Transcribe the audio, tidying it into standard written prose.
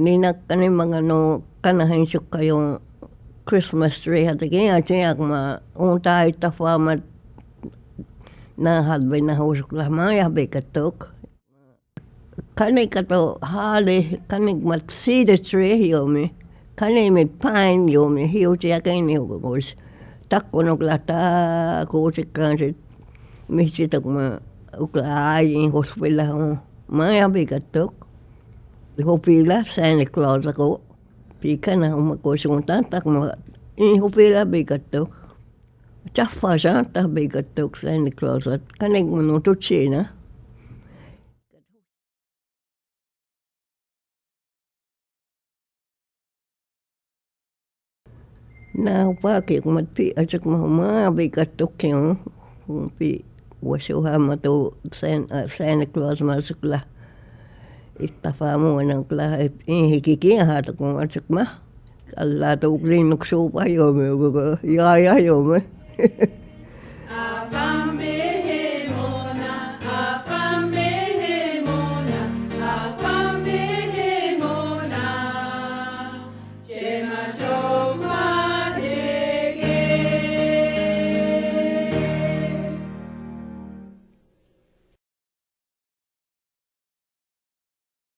Ni nakkani mga no kanahin sukka yung Christmas tree hatakin ya tiyak ma unta ita fama na hadbe na husuk lama ya bekatok. Kani kato hali kani mat cedar tree yomi. Kani mit pine yomi hiu tiyak ini hukukos. Takkonok lata kuusikkaan sit mihsitok ma ukla ayin hospilla on. Ma ya bekatok. Hupila Santa Claus ako. Pika na umakusuntan tak ma hupila bekatok. Taffa Santa bekatok Santa Claus at kanig manutut sina. Na upaki kumat pi asak ma bekatok yung pi wasuha mato Santa Claus masukla. Ittafamu nang kla hikikiä hatak mo atsak ma. Kalla tuklin nuk supa yomi ya yomi.